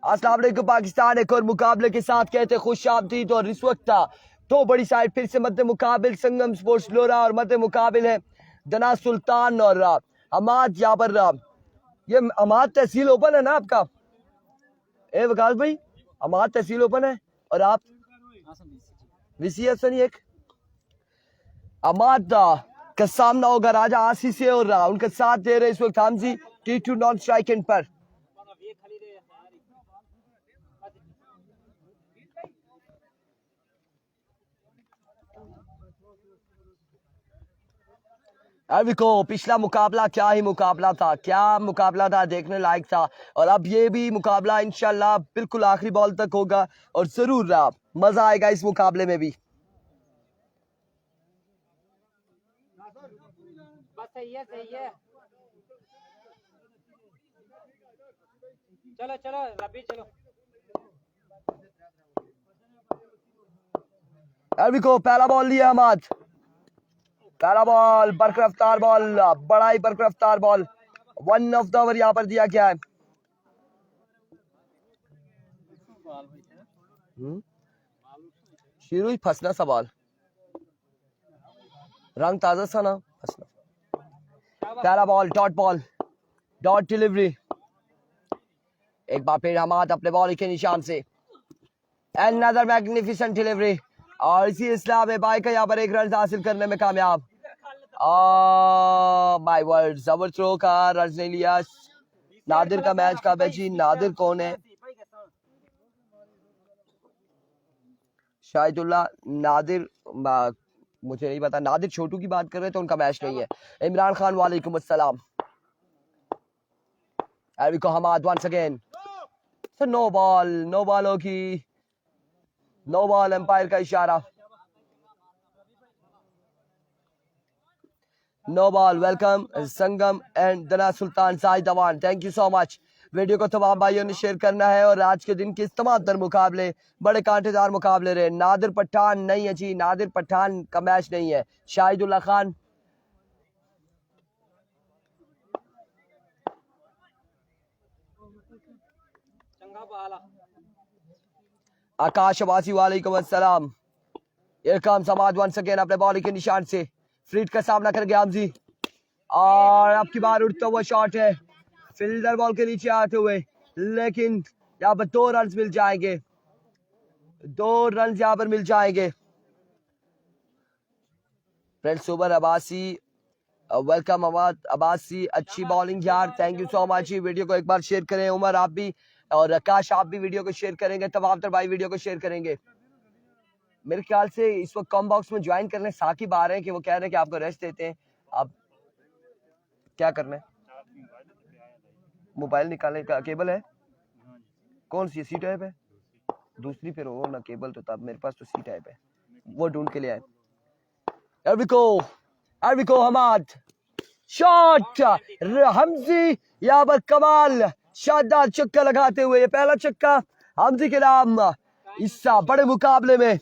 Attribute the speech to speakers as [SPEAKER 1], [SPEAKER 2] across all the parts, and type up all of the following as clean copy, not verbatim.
[SPEAKER 1] अस्सलाम वालेकुम पाकिस्तान एक और मुकाबले के साथ कहते खुश आमदीद। और इस वक्त दो बड़ी साइड फिर से मध्य मुकाबिल संगम स्पोर्ट्स लोरा और मध्य मुकाबिल है दना सुल्तान और हमाद। यहाँ पर ये हमाद तहसील ओपन है ना आपका? ए वकास भाई, हमाद तहसील ओपन है और आप विसीएस एक हमाद का सामना होगा राजा आसी से और उनका साथ दे रहे इस वक्त हमजी T2 नॉन स्ट्राइक एंड पर। अभी को पिछला मुकाबला क्या ही मुकाबला था, क्या मुकाबला था, देखने लायक था। और अब ये भी मुकाबला इंशाल्लाह बिल्कुल आखिरी बॉल तक होगा और जरूर मजा आएगा इस मुकाबले में भी।
[SPEAKER 2] सही है। चलो चलो रबी चलो।
[SPEAKER 1] अभी को पहला बॉल लिया हमाद, पहला बॉल बरकरफ्तार बॉल, बड़ा ही बरकरफ्तार बॉल, 1 ऑफ द ओवर यहाँ पर दिया गया है। शुरू ही फंसना सवाल, रंग ताजा सा ना फंसना। पहला बॉल डॉट डिलीवरी, एक बार फिर हमाद अपने बॉल के निशान से अनदर मैग्निफिसेंट डिलीवरी और इसी इस्लाम में बाई का यहाँ पर एक रन हासिल करने में कामयाब। माय वर्ड, जबर थ्रो का रन नहीं लिया। नादिर का मैच का बेची, नादिर कौन है? शाहिदुल्लाह नादिर, मुझे नहीं पता। नादिर छोटू की बात कर रहे तो उनका मैच नहीं है। इमरान खान वालेकुम अस्सलाम। को Hammad once again, no ball होगी, नो बॉल, एम्पायर का इशारा, no ball. Welcome Sangam and Dana Sultan Sahid Awan, thank you so much. Video को तमाम भाइयों ने शेयर करना है। और आज के दिन के तमाम तर मुकाबले बड़े कांटेदार मुकाबले रहे। नादिर पठान नहीं है जी, नादिर पठान का मैच नहीं है। शाहिदुल्लाह खान, आकाश अब्बासी वालेकुम अस्सलाम। इरकाम समाज वन सेकेंड अपने बॉल के निशान से फ्रीड का सामना कर गया हमजी और अब की बार उड़ता हुआ शॉट है फील्डर बॉल के नीचे आते हुए, लेकिन यहाँ पर 2 रन मिल जाएंगे, 2 रन यहाँ पर मिल जाएंगे। फ्रेंड्स उमर अब्बासी, वेलकम अहमद अब्बासी, अच्छी बॉलिंग यार, thank you so much. Video को एक बार शेयर करें उमर आप भी, और आकाश आप भी वीडियो को शेयर करेंगे, तमाम तर भाई वीडियो को शेयर करेंगे। मेरे ख्याल से इस वक्त कॉम बॉक्स में ज्वाइन करने साकिब आ रहे हैं कि वो कह रहे हैं कि आपको रेस्ट देते हैं। आप क्या करना है? मोबाइल निकालने का केबल है? कौन सी सी टाइप है? दूसरी फिर हो ना केबल, तो तब मेरे पास तो सी टाइप है, वो ढूंढ के ले आए। अरबिको हमाद शॉट, हमजी यहाँ पर कमाल शानदार चक्का लगाते हुए, पहला चक्का हमजी के नाम इस बड़े मुकाबले में।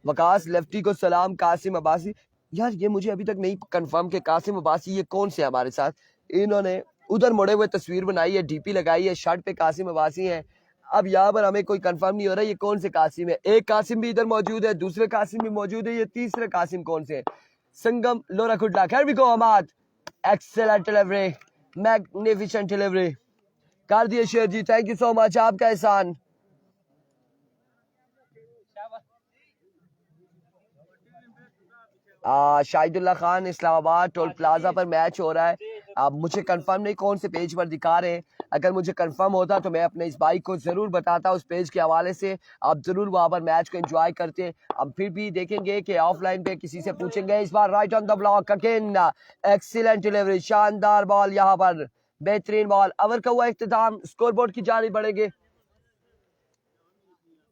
[SPEAKER 1] वकास लेफ्टी को सलाम, कासिम अब्बासी। यार ये मुझे अभी तक नहीं कंफर्म कि कासिम अब्बासी ये कौन से हमारे साथ, इन्होंने उधर मुड़े हुए तस्वीर बनाई है, डीपी लगाई है, शर्ट पे कासिम अब्बासी है। अब यहाँ पर हमें कोई कंफर्म नहीं हो रहा ये कौन से कासिम है। एक कासिम भी इधर मौजूद है, दूसरे कासिम भी मौजूद है, ये तीसरे कासिम कौन से है? संगम लोरा खुडला। खैर भी को Hamad, excellent delivery, magnificent delivery कर दिए शेर ji, thank you so much, आपका एहसान। शाहिदुल्लाह खान, इस्लामाबाद टोल प्लाजा पर मैच हो रहा है। अब मुझे कंफर्म नहीं कौन से पेज पर दिखा रहे हैं, अगर मुझे कंफर्म होता तो मैं अपने इस भाई को जरूर बताता उस पेज के हवाले से, आप जरूर वहां पर मैच को एंजॉय करते हैं। अब फिर भी देखेंगे कि ऑफलाइन पे किसी से पूछेंगे। इस बार right on the block again, excellent delivery, शानदार बॉल, यहाँ पर बेहतरीन बॉल। ओवर का हुआ इख्तिताम, स्कोरबोर्ड की जानिब बढ़ेंगे।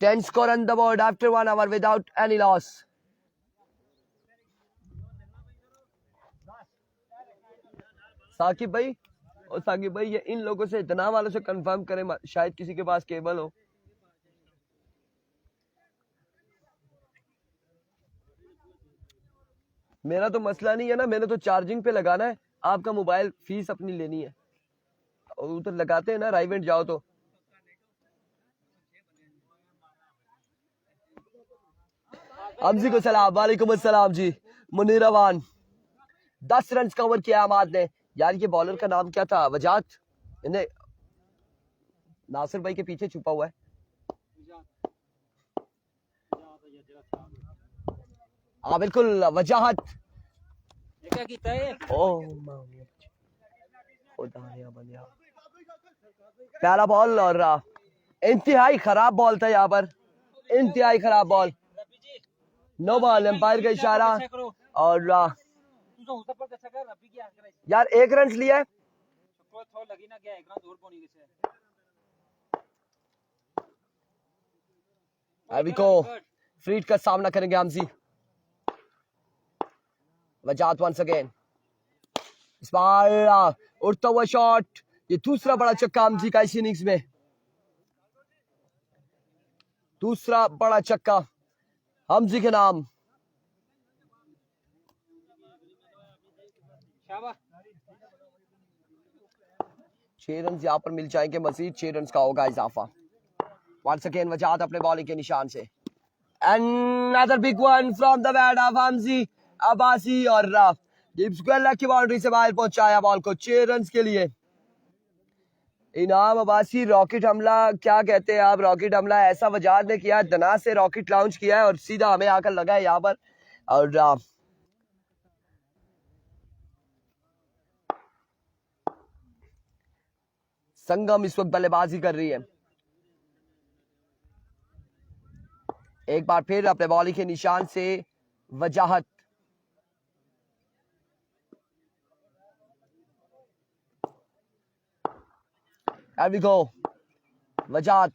[SPEAKER 1] 10 score on the board after 1 hour without any loss. Saqib भाई, और साकिब भाई ये इन लोगों से, इतना वालों से कंफर्म करें, शायद किसी के पास केबल हो। मेरा तो मसला नहीं है ना, मैंने तो चार्जिंग पे लगाना है, आपका मोबाइल फीस अपनी लेनी है। और उधर लगाते हैं ना, राइवेंट जाओ तो। हमजी को सलाम, वालेकुम अस्सलाम जी। मुनीर अवान 10 रन कवर किया अमाद ने। यार ये बॉलर का नाम क्या था? वजात, इन्हें नासिर भाई के पीछे छुपा हुआ है। हाँ बिल्कुल, वजाहत।
[SPEAKER 2] क्या कीता है?
[SPEAKER 1] पहला बॉल और इंतहाई खराब बॉल था यहाँ पर, इंतहाई खराब बॉल। नो बॉल, एम्पायर का इशारा। और यार 1 रन लिया है। अभी को फ्रीड का सामना करेंगे हमजी। वजात वंस अगेन, इस बार उड़ता हुआ शॉट, ये दूसरा बड़ा चक्का हमजी का इस इनिंग्स में, दूसरा बड़ा चक्का हमजी के नाम।
[SPEAKER 2] शाबाश।
[SPEAKER 1] 6 रन यहाँ पर मिल जाएंगे मजीद, 6 रन का होगा इजाफा। वंस अगेन वजात अपने बॉलिंग के निशान से। Another big one from the bat of हमजी Abbasi और गिब्स की बाउंड्री से बाहर पहुंचाया बॉल को 6 रन के लिए। इनाम अब्बासी रॉकेट हमला क्या कहते हैं आप? रॉकेट हमला ऐसा वजात ने किया, दना से रॉकेट लॉन्च किया है और सीधा हमें आकर लगा है यहाँ पर। और संगम इस वक्त बल्लेबाजी कर रही है। एक बार फिर अपने बॉलिंग के निशान से वजाहत। There we go. Wajahat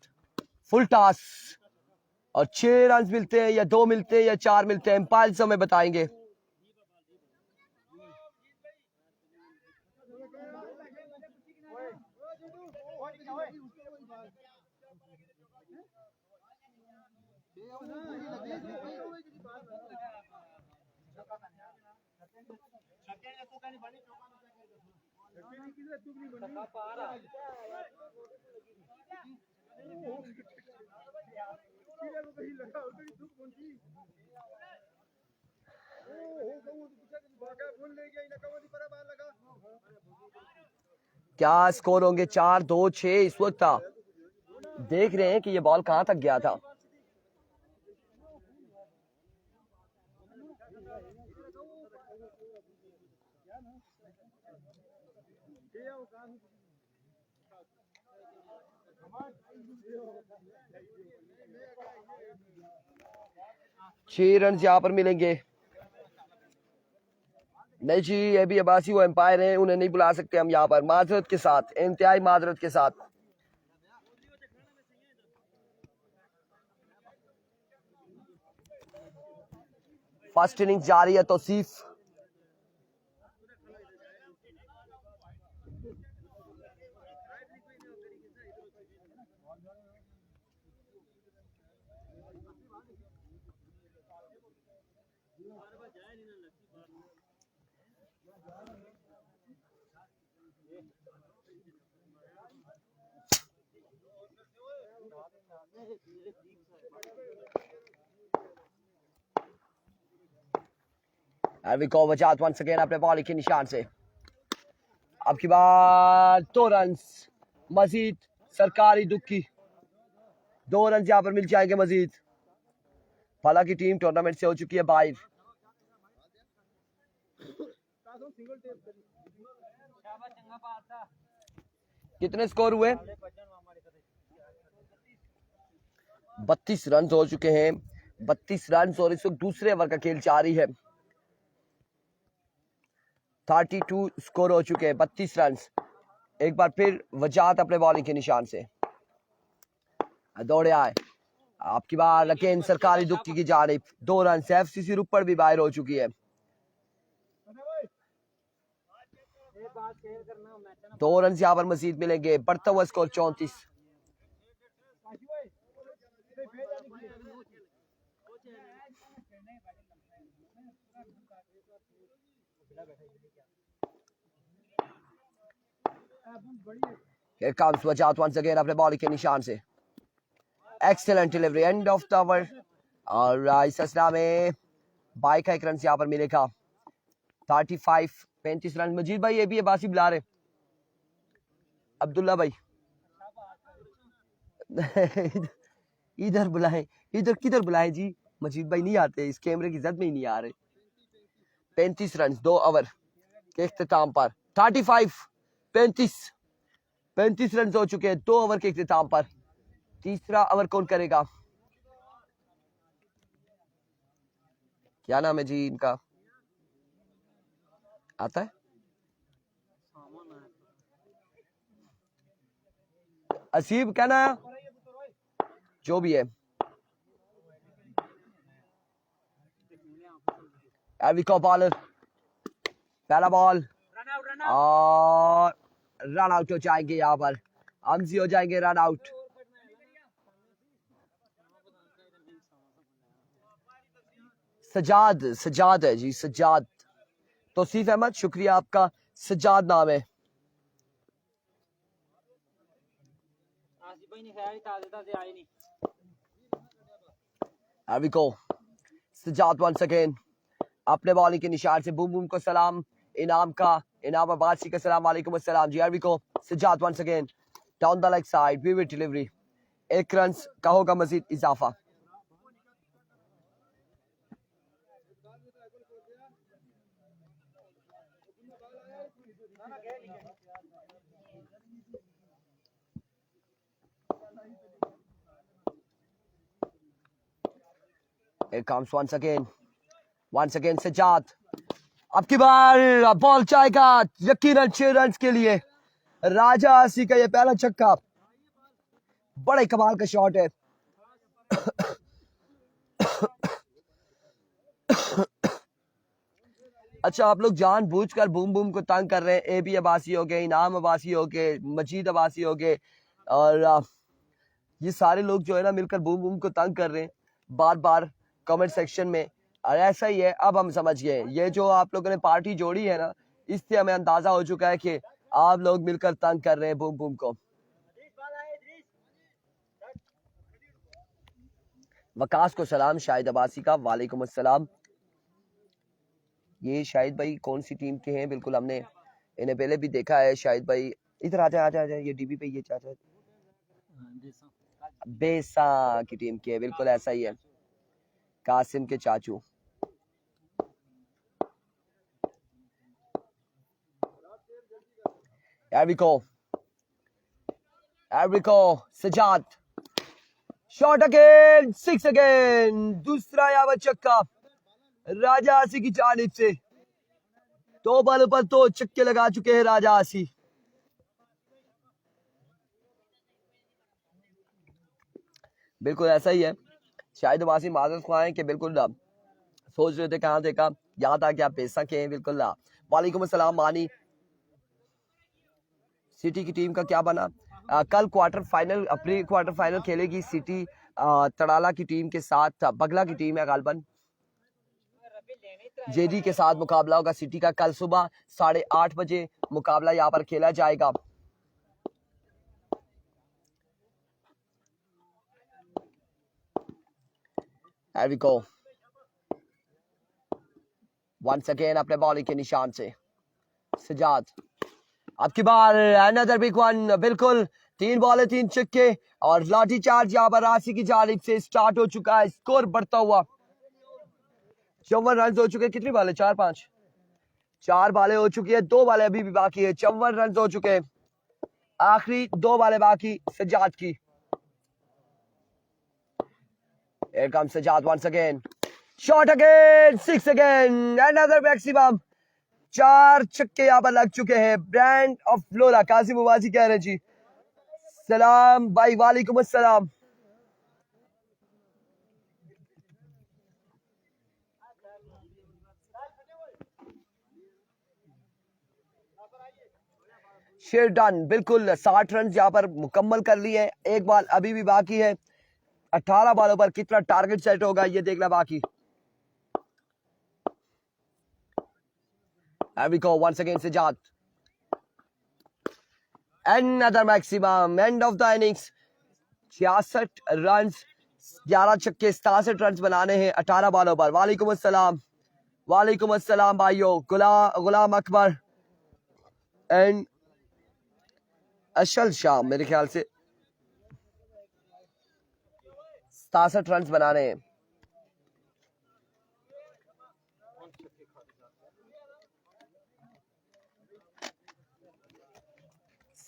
[SPEAKER 1] full toss और 6 रन मिलते हैं या 2 मिलते हैं या 4 मिलते हैं, एम्पायर समय बताएंगे। क्या स्कोर होंगे? 4-2-6 इस वक्त था। देख रहे हैं कि ये बॉल कहां तक गया था। छह रन यहां पर मिलेंगे। नहीं जी, ये भी अब्बासी वो एम्पायर हैं, उन्हें नहीं बुला सकते हम यहाँ पर, माजरत के साथ, इंतहाई माजरत के साथ। फर्स्ट इनिंग जारी है तौसीफ। वजात वंस अगेन अपने बॉलिंग के निशान से। अब की बार 2 रन मजीद, सरकारी दुक्की 2 रन यहाँ पर मिल जाएंगे मजीद। हालांकि टीम टूर्नामेंट से हो चुकी है बाहर। कितने स्कोर हुए? 32 रन हो चुके हैं, 32 रन और इस वक्त दूसरे ओवर का खेल जारी है। 32 स्कोर हो चुके हैं, 32 रन। एक बार फिर वजात अपने बॉलिंग के निशान से दौड़े आए। आपकी बार अगेन सरकारी दुक्की की जानिब 2 रन। एफसीसी रुपड़ भी बाहर हो चुकी है। 2 रन यहाँ पर मजीद मिलेंगे, बढ़ता हुआ score 34। Here comes Wajat once again अपने बॉल के निशान से. Excellent delivery, end of the over. और इस सिलसिला में 22 रन यहाँ पर मिलेगा. 35 रन. मजीद भाई ये भी बासी बुला रहे. अब्दुल्ला भाई इधर बुलाएं. इधर किधर बुलाएं जी. मजीद भाई नहीं आते, इस कैमरे की जद में ही नहीं आ रहे. 35 रन 2 ओवर के इख्तिताम पर. 35 रन हो चुके हैं 2 ओवर के इख्तिताम पर. तीसरा ओवर कौन करेगा? क्या नाम है जी इनका? आता है असीब, क्या ना जो भी है. एविको बॉलर, पहला बॉल और रन आउट हो जाएंगे. यहाँ पर हमजी हो जाएंगे रन आउट. सजाद है जी, सजाद. तौसीफ अहमद, शुक्रिया आपका. सजाद नाम है. एविको सजाद once again अपने बॉलिंग के निशान से. बूम बूम को सलाम. इनाम अब्बासी का सलाम वालेकुम अस्सलाम जी. एविको Sajjad once again down the leg side. Vivid delivery. 1 run का होगा मजीद इजाफा. Here comes once again Sajjad. अब की बार बॉल जाएगा यकीनन 6 रन के लिए. राजा आसी का ये पहला छक्का बड़े कमाल का शॉट है. अच्छा, आप लोग जानबूझकर बूम बूम को तंग कर रहे हैं. ए बी अब्बासी हो गए, इनाम अब्बासी हो गए, मजीद अब्बासी हो गए, और ये सारे लोग जो है ना मिलकर बूम बूम को तंग कर रहे हैं बार बार कमेंट सेक्शन में. और ऐसा ही है, अब हम समझ गए. ये जो आप लोगों ने पार्टी जोड़ी है ना, इससे हमें अंदाजा हो चुका है कि आप लोग मिलकर तंग कर रहे हैं बूम बूम को. वकास को सलाम. शाहिद अब्बासी का वालेकुम अस्सलाम. ये शाहिद भाई कौन सी टीम के हैं? बिल्कुल हमने इन्हें पहले भी देखा है. शाहिद भाई इधर आ जा. ये डीबी पे ये चाचा बेसा की टीम के. बिल्कुल ऐसा ही है, कासिम के चाचू. एविको सजाद. Shot again, 6 again. दूसरा यहाँ चक्का राजा आसी की जानिब से. 2 बॉलों पर 2 चक्के लगा चुके हैं राजा आसी. बिल्कुल ऐसा ही है. शायद अब्बासी माजरत ख्वाएं कि बिल्कुल सोच रहे थे कहाँ देखा, यहाँ था कि आप पैसा के हैं. बिल्कुल वालेकुम अस्सलाम मानी. सिटी की टीम का क्या बना? कल प्री क्वार्टर फाइनल खेलेगी सिटी तड़ाला की टीम के साथ. बगला की टीम है गालबन. जेडी के साथ मुकाबला होगा सिटी का. कल सुबह 8:30 बजे मुकाबला यहाँ पर खेला जाएगा. एविको once again अपने बॉलिंग के निशान से. सजाद. अब की बार अनदर बिग वन. बिल्कुल 3 बॉलें 3 छक्के और लाठी चार्ज यहाँ पर राशि की जानिब से स्टार्ट हो चुका है. स्कोर बढ़ता हुआ 54 रन हो चुके. कितनी बालें? 4 बालें हो चुकी है. 2 बालें अभी भी बाकी है. 54 रन हो चुके. आखिरी 2 बालें बाकी सजाद की. Here comes Sajad once again. Shot again, 6 again. Another maximum. 4 छक्के यहाँ पर लग चुके हैं. ब्रांड ऑफ फ्लोरा कासिम मुबाजी कह रहे हैं जी. सलाम भाई, वालेकुम अस्सलाम. शेर डन. बिल्कुल 60 रन यहाँ पर मुकम्मल कर लिए हैं. 1 बॉल अभी भी बाकी है. 18 बॉलों पर कितना टारगेट सेट होगा ये देखना बाकी. Here we go once again, Sejad. Another maximum. End of the innings. 66 run, 11 छक्के, 67 रन बनाने हैं 18 बॉलों पर। वालेकुम अस्सलाम भाइयों। गुलाम अकबर एंड अशल शाह मेरे ख्याल से 67 रन बनाने हैं।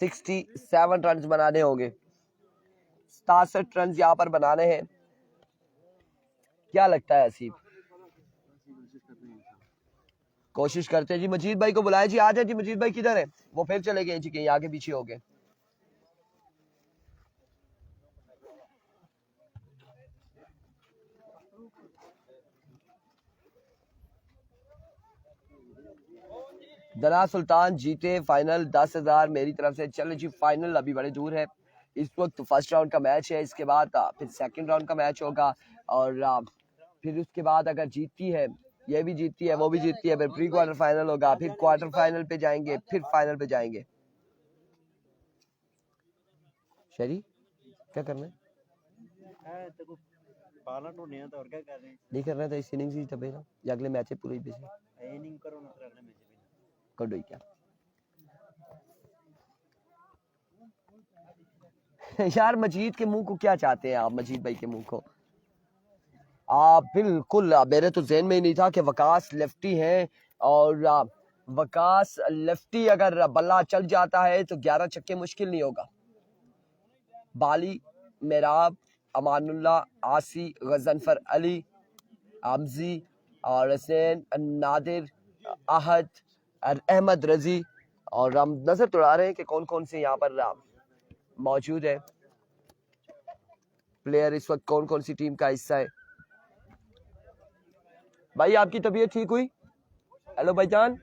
[SPEAKER 1] सिक्सटी 67 रन बनाने होंगे। 67 रन यहाँ पर बनाने हैं। क्या लगता है हसीब? कोशिश करते हैं जी। मजीद भाई को बुलाए जी। आ जाए जी। मजीद भाई किधर है? वो फिर चले गए जी, कहीं आगे पीछे हो गए। दना सुल्तान जीते फाइनल 10,000 मेरी तरफ से। चलो जी, फाइनल अभी बड़े दूर है। इस वक्त फर्स्ट राउंड का मैच है, इसके बाद फिर सेकंड राउंड का मैच होगा और फिर उसके बाद अगर जीतती है, ये भी जीतती है, वो भी जीतती है, फिर प्री क्वार्टर फाइनल होगा, फिर क्वार्टर फाइनल पे जाएंगे, फिर फाइनल पे जाएंगे। शरी क्या करना है? नहीं करना था इस इनिंग्स ही तबे ना, या अगले मैच पूरे ही बेचे इनिंग करो ना, अगले मैच कर दो क्या यार। मजीद के मुंह को क्या चाहते हैं आप? मजीद भाई के मुंह को आप बिल्कुल, मेरे तो ज़हन में ही नहीं था कि वकास लेफ्टी हैं और वकास लेफ्टी अगर बल्ला चल जाता है तो 11 छक्के मुश्किल नहीं होगा। बाली, मेराब, अमानुल्लाह, आसी, गजनफर अली, आमजी और हसैन, नादिर, आहद, अहमद रजी, और हम नजर तुड़ा रहे हैं कि कौन कौन से यहाँ पर मौजूद है प्लेयर, इस वक्त कौन कौन सी टीम का हिस्सा है। भाई आपकी तबीयत ठीक हुई? हेलो भाईजान,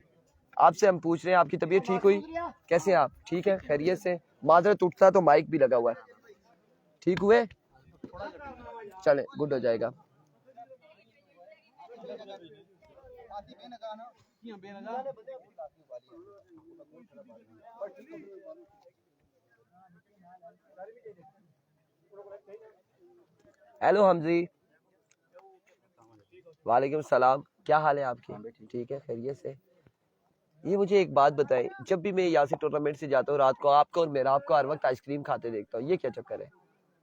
[SPEAKER 1] आपसे हम पूछ रहे हैं आपकी तबीयत ठीक हुई? कैसे हैं आप? ठीक है, खैरियत से? माजरत उठता तो माइक भी लगा हुआ है। ठीक हुए? चले, गुड हो जाएगा। हेलो हमजी, वालेकुम सलाम, क्या हाल है आपके? ठीक है, खैरियत से? ये मुझे एक बात बताएं, जब भी मैं यहाँ से टूर्नामेंट से जाता हूँ रात को आपको और मेरा आपको हर वक्त आइसक्रीम खाते देखता हूँ, ये क्या चक्कर है?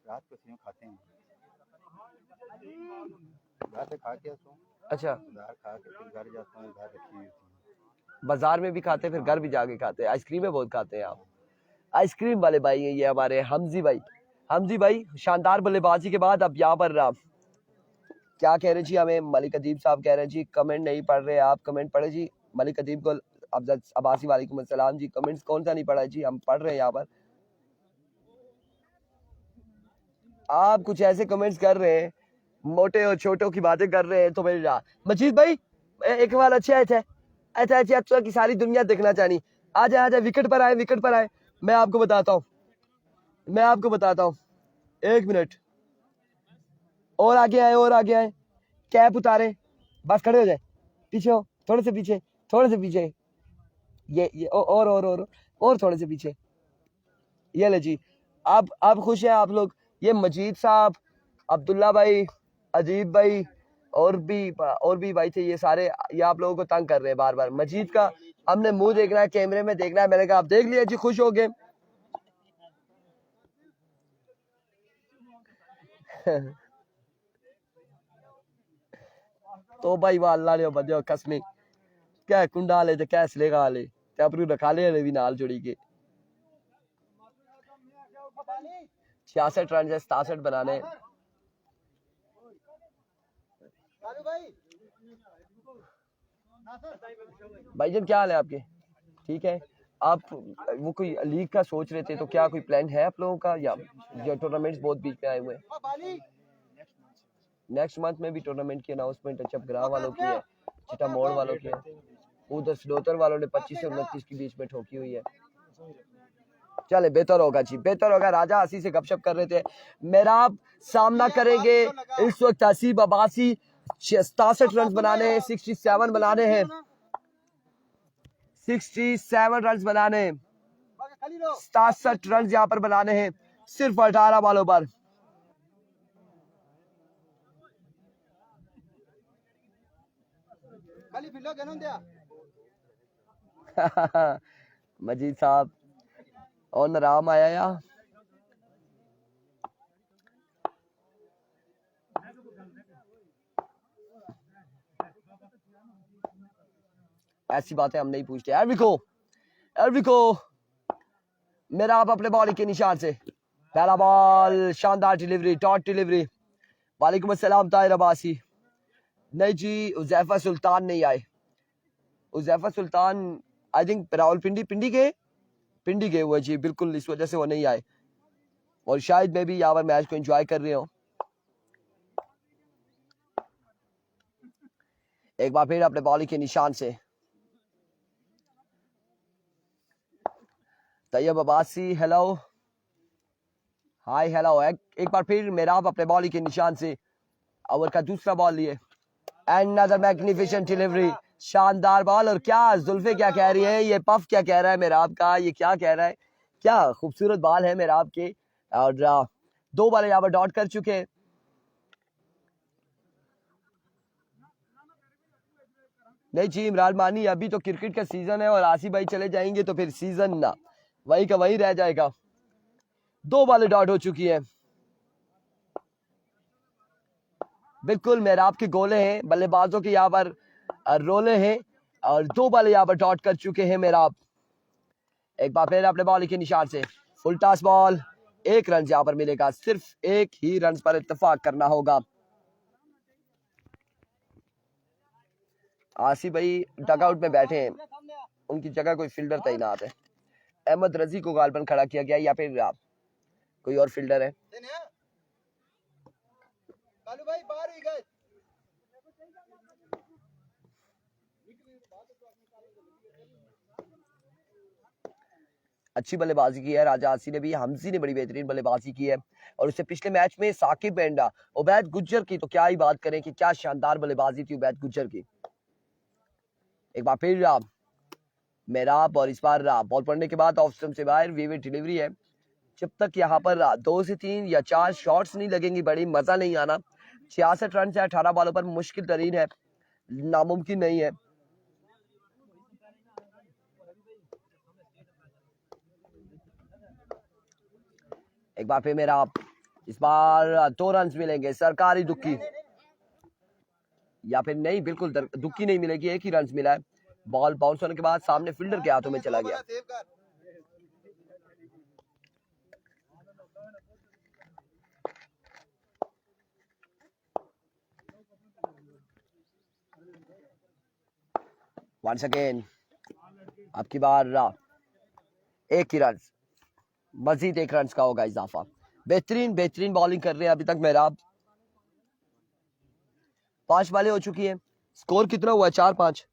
[SPEAKER 3] रात को क्यों खाते हैं? रात को खा के सो।
[SPEAKER 1] अच्छा,
[SPEAKER 3] खा के फिर घर जाता हूँ, घर रखी हुई थी।
[SPEAKER 1] बाजार में भी खाते हैं, फिर घर भी जाके खाते हैं। आइसक्रीमें बहुत खाते हैं आप। आइसक्रीम वाले भाई हैं ये हमारे हमजी भाई। हमजी भाई शानदार बल्लेबाजी के बाद अब यहाँ पर क्या कह रहे जी हमें? मलिक अदीब साहब कह रहे हैं जी कमेंट नहीं पढ़ रहे आप, कमेंट पढ़े जी। मलिक अदीब को अफजल अब्बासी वालेकुम अस्सलाम जी। कमेंट्स कौन सा नहीं पढ़ा जी, हम पढ़ रहे हैं यहाँ पर। आप कुछ ऐसे कमेंट्स कर रहे हैं, मोटे और छोटों की बातें कर रहे हैं, तो मेरी मजीद भाई एक बार अच्छा अच्छा अच्छा की सारी दुनिया देखना चाहनी। आ जाए विकेट पर आए, विकेट पर आए। मैं आपको बताता हूँ, एक मिनट और आगे आए, कैप उतारे, बस खड़े हो जाए, पीछे हो, थोड़े से पीछे, ये और थोड़े से पीछे। ये ले जी, आप खुश हैं आप लोग? ये मजीद साहब, अब्दुल्ला भाई, अजीब भाई और भी भाई थे, ये सारे ये आप लोगों को तंग कर रहे हैं बार बार। मजीद का हमने मुंह देखना है, कैमरे में देखना है। मैंने कहा आप देख लिया जी, खुश हो गए। तो भाई वाह अल्लाह ने बदे कसमे क्या कुंडा ले ते कैस लेगा ले ते अपरू रखा ले भी नाल जुड़ी के 66 रन से 67 बनाने। भाईजान क्या हाल है आपके? ठीक है। आप वो कोई लीग का सोच रहे थे, तो क्या कोई प्लान है आप लोगों का, या जो टूर्नामेंट्स बहुत बीच में आए हुए हैं? नेक्स्ट मंथ में भी टूर्नामेंट की अनाउंसमेंट है, चपग्राह वालों की है, चिटा मोड़ वालों की है, उधर सडोतर वालों ने 25 से 29 के बीच में ठोकी हुई है। चले बेहतर होगा जी, बेहतर होगा। राजा हसी से गपशप कर रहे थे। मेरा सामना करेंगे इस वक्त हसीब अब्बासी। 67 रन बनाने हैं, 67 बनाने हैं। 67 रन बनाने हैं, 67 रन यहाँ पर बनाने हैं सिर्फ 18 बॉलों पर। मजीद साहब और नाराम आया या ऐसी बातें हम नहीं पूछते। एरविको मेरा आप अपने बॉलिंग के निशान से पहला बॉल, शानदार डिलीवरी, डॉट डिलीवरी। वालेकुम अस्सलाम ताहिर अब्बासी। नहीं जी, उज़ैफा सुल्तान नहीं आए। उज़ैफा सुल्तान आई थिंक रावलपिंडी पिंडी गए हुए जी, बिल्कुल इस वजह से वो नहीं आए और शायद मैं भी यहाँ पर मैच को एंजॉय कर रही हूँ। एक बार फिर अपने बॉलिंग के निशान से Tayyab Abbasi, hello hi hello. एक बार फिर मेरा अपने बॉलिंग के निशान से ओवर का दूसरा बॉल लिए, अनदर मैग्निफिसेंट डिलीवरी, शानदार बॉल। और क्या जुल्फे क्या कह रही है, ये पफ क्या कह रहा है मेरा आपका, ये क्या कह रहा है, क्या खूबसूरत बॉल है मेरा आपके। और 2 बॉल यहाँ पर डॉट कर चुके हैं। नहीं जी इमरान मानी, अभी तो क्रिकेट का सीजन है और आसिफ भाई चले जाएंगे तो फिर सीजन ना वही का वही रह जाएगा। 2 बॉलें डॉट हो चुकी है। बिल्कुल मेहराब के गोले हैं, बल्लेबाजों के यहाँ पर रोले हैं और 2 बॉलें यहाँ पर डॉट कर चुके हैं मेहराब। एक बार फिर अपने बॉलिंग के निशान से फुल टॉस बॉल, 1 रन यहाँ पर मिलेगा, सिर्फ 1 ही रन पर इत्तेफाक करना होगा। आसिफ भाई डगआउट में बैठे हैं, उनकी जगह कोई फील्डर तैनात है। अहमद रजी को गालबन खड़ा किया गया या फिर कोई और फील्डर है। अच्छी बल्लेबाजी की है राजा आसी ने भी, हमजी ने बड़ी बेहतरीन बल्लेबाजी की है और उससे पिछले मैच में साकिब एंड उबैद गुज्जर की तो क्या ही बात करें कि क्या शानदार बल्लेबाजी थी उबैद गुज्जर की। एक बार फिर मेहराब और इस बार बॉल पड़ने के बाद ऑफ स्टंप से बाहर विविड डिलीवरी है। जब तक यहाँ पर 2 से 3 या 4 शॉट्स नहीं लगेंगी बड़ी मजा नहीं आना। 66 रन से 18 बॉलों पर मुश्किल तरीन है, नामुमकिन नहीं है। एक बार फिर मेरा इस बार 2 रन मिलेंगे, सरकारी दुक्की या फिर नहीं, बिल्कुल दुक्की नहीं मिलेगी, 1 ही रन मिला है। बॉल बाउंस होने के बाद सामने फील्डर के हाथों में चला गया। वंस अगेन आपकी बार 1 ही रन, मजीद 1 रन का होगा इजाफा। बेहतरीन बॉलिंग कर रहे हैं अभी तक मेहराब। 5 बॉलें हो चुकी है, स्कोर कितना हुआ है 4-5,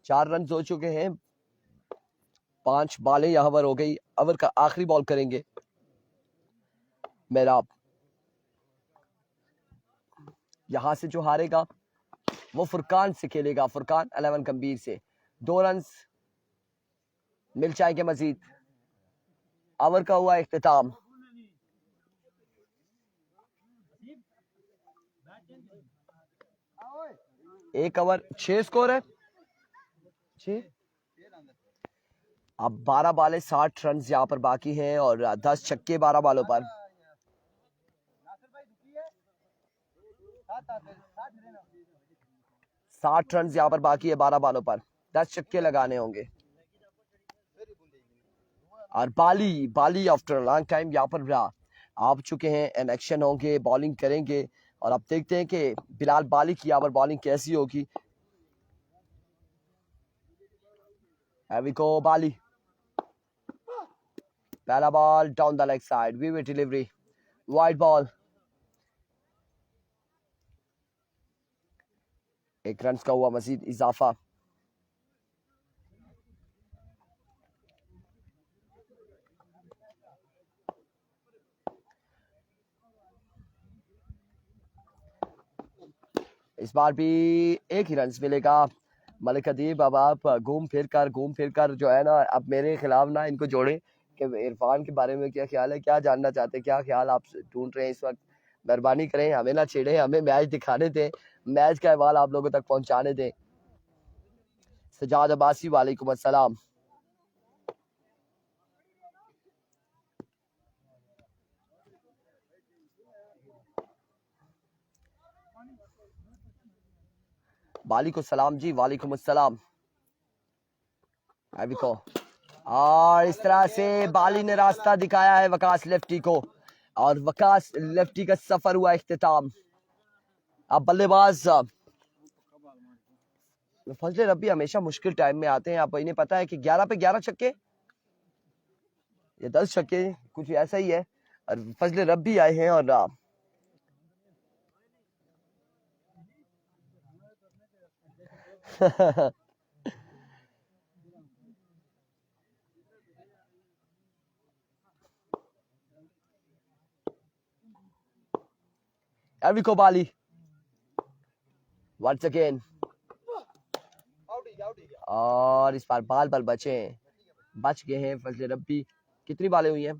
[SPEAKER 1] 4 रन हो चुके हैं, 5 बॉलें यहाँ पर हो गई। ओवर का आखिरी बॉल करेंगे मेहराब। यहां से जो हारेगा वो फुरकान से खेलेगा, फुरकान 11 गंभीर से। 2 रन मिल जाएंगे मजीद। ओवर का हुआ इख्तिताम। एक ओवर 6 स्कोर है, 6। अब 12 बाले 60 रन यहाँ पर बाकी हैं और 10 छक्के 12 बालों पर। साठ रन यहाँ पर बाकी है 12 बालों पर, 10 छक्के लगाने होंगे। और बाली आफ्टर लॉन्ग टाइम यहाँ पर आप चुके हैं एंड एक्शन होंगे, बॉलिंग करेंगे और अब देखते हैं कि बिलाल बाली की यहाँ पर बॉलिंग कैसी होगी। बाली पहला ball down the leg side, vivid delivery, wide ball, 1 run का हुआ मजीद इजाफा। इस बार भी 1 ही रन मिलेगा मलिक अदीब अब आप घूम फिर कर जो है ना अब मेरे खिलाफ ना इनको जोड़ें कि इरफान के बारे में क्या ख्याल है, क्या जानना चाहते हैं, क्या ख्याल आप ढूंढ रहे हैं इस वक्त। मेहरबानी करें, हमें ना छेड़ें, हमें मैच दिखाने दें, मैच का अहवाल आप लोगों तक पहुंचाने दें। सजाद अब्बासी वालेकुम अस्सलाम। वालेकुम सलाम जी, वालेकुम अस्सलाम। अभी को और इस तरह से बाली ने रास्ता दिखाया है वकास लेफ्टी को और वकास लेफ्टी का सफर हुआ इख्तिताम। अब बल्लेबाज फजले रब्बी हमेशा मुश्किल टाइम में आते हैं। आपको इन्हें पता है कि 11 पे 11 छक्के या 10 छक्के कुछ ऐसा ही है और फजले रब्बी आए हैं और एविको बाली वंस अगेन और इस बार बाल बच गए हैं फजले रब्बी। कितनी बालें हुई हैं?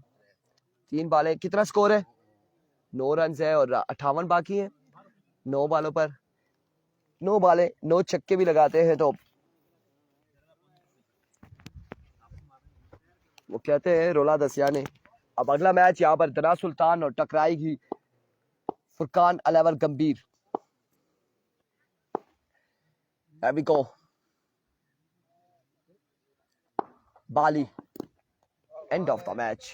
[SPEAKER 1] 3 बालें। कितना स्कोर है? 9 रन है और 58 बाकी है। 9 बालों पर 9 बालें 9 छक्के भी लगाते हैं तो वो कहते हैं रोला दसिया ने। अब अगला मैच यहाँ पर दरा सुल्तान और टकराएगी फुरकान अलावर गंभीर। एविको बाली एंड ऑफ द मैच।